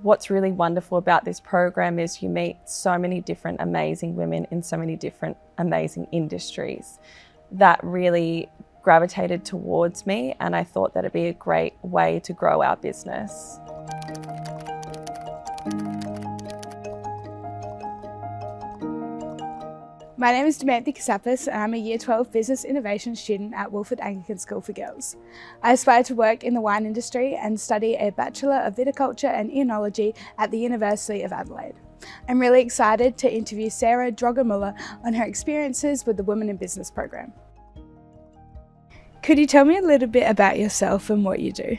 What's really wonderful about this program is you meet so many different amazing women in so many different amazing industries. That really gravitated towards me, and I thought that it'd be a great way to grow our business. My name is Dimanthi Kasapis and I'm a Year 12 Business Innovation student at Wilford Anglican School for Girls. I aspire to work in the wine industry and study a Bachelor of Viticulture and Enology at the University of Adelaide. I'm really excited to interview Sarah Drogemuller on her experiences with the Women in Business program. Could you tell me a little bit about yourself and what you do?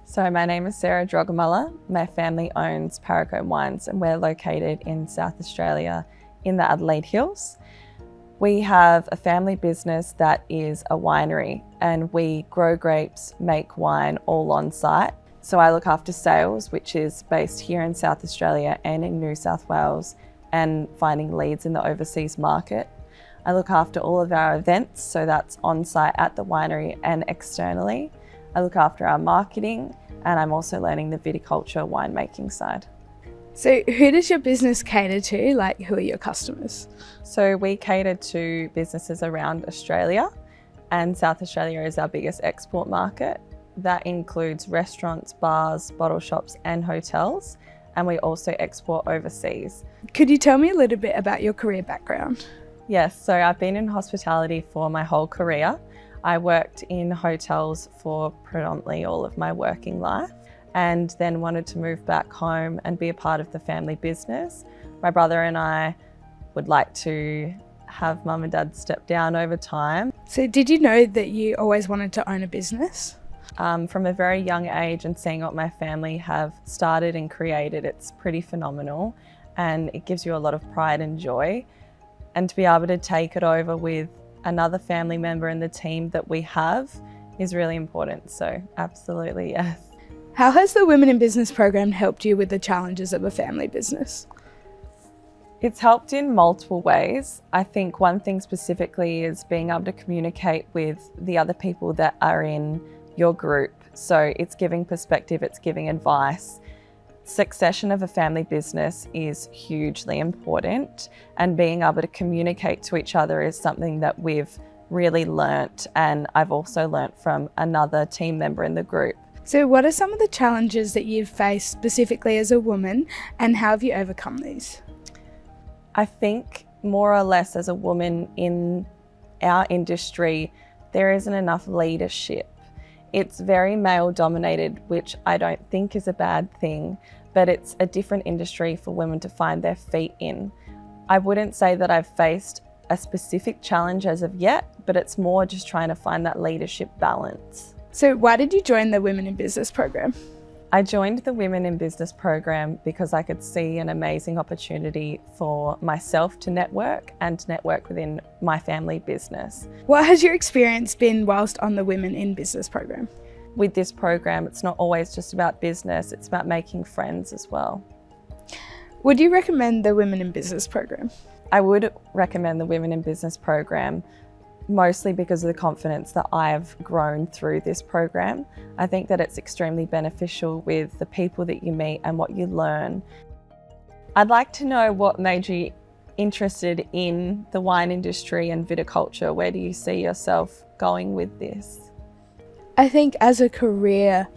So my name is Sarah Drogemuller. My family owns Paracombe Wines and we're located in South Australia in the Adelaide Hills. We have a family business that is a winery and we grow grapes, make wine all on site. So I look after sales, which is based here in South Australia and in New South Wales, and finding leads in the overseas market. I look after all of our events, so that's on site at the winery and externally. I look after our marketing and I'm also learning the viticulture winemaking side. So who does your business cater to? Like, who are your customers? So we cater to businesses around Australia, and South Australia is our biggest export market. That includes restaurants, bars, bottle shops and hotels, and we also export overseas. Could you tell me a little bit about your career background? Yes, so I've been in hospitality for my whole career. I worked in hotels for predominantly all of my working life, and then wanted to move back home and be a part of the family business. My brother and I would like to have mum and dad step down over time. So did you know that you always wanted to own a business? From a very young age, and seeing what my family have started and created, it's pretty phenomenal and it gives you a lot of pride and joy. And to be able to take it over with another family member in the team that we have is really important. So absolutely, yes. How has the Women in Business program helped you with the challenges of a family business? It's helped in multiple ways. I think one thing specifically is being able to communicate with the other people that are in your group. So it's giving perspective, it's giving advice. Succession of a family business is hugely important, and being able to communicate to each other is something that we've really learnt, and I've also learnt from another team member in the group. So what are some of the challenges that you've faced specifically as a woman, and how have you overcome these? I think more or less as a woman in our industry, there isn't enough leadership. It's very male dominated, which I don't think is a bad thing, but it's a different industry for women to find their feet in. I wouldn't say that I've faced a specific challenge as of yet, but it's more just trying to find that leadership balance. So why did you join the Women in Business program? I joined the Women in Business program because I could see an amazing opportunity for myself to network and to network within my family business. What has your experience been whilst on the Women in Business program? With this program, it's not always just about business, it's about making friends as well. Would you recommend the Women in Business program? I would recommend the Women in Business program, mostly because of the confidence that I've grown through this program. I think that it's extremely beneficial with the people that you meet and what you learn. I'd like to know what made you interested in the wine industry and viticulture. Where do you see yourself going with this? I think as a career,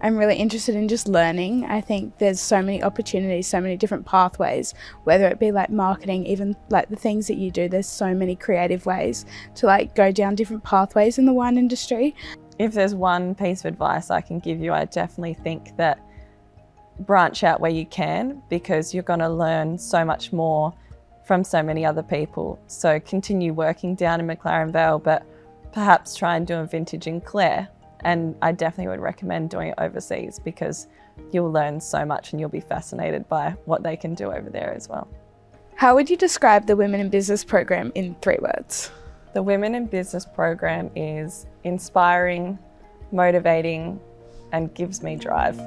I'm really interested in just learning. I think there's so many opportunities, so many different pathways, whether it be like marketing, even like the things that you do, there's so many creative ways to like go down different pathways in the wine industry. If there's one piece of advice I can give you, I definitely think that branch out where you can, because you're going to learn so much more from so many other people. So continue working down in McLaren Vale, but perhaps try and do a vintage in Clare. And I definitely would recommend doing it overseas, because you'll learn so much and you'll be fascinated by what they can do over there as well. How would you describe the Women in Business program in 3 words? The Women in Business program is inspiring, motivating, and gives me drive.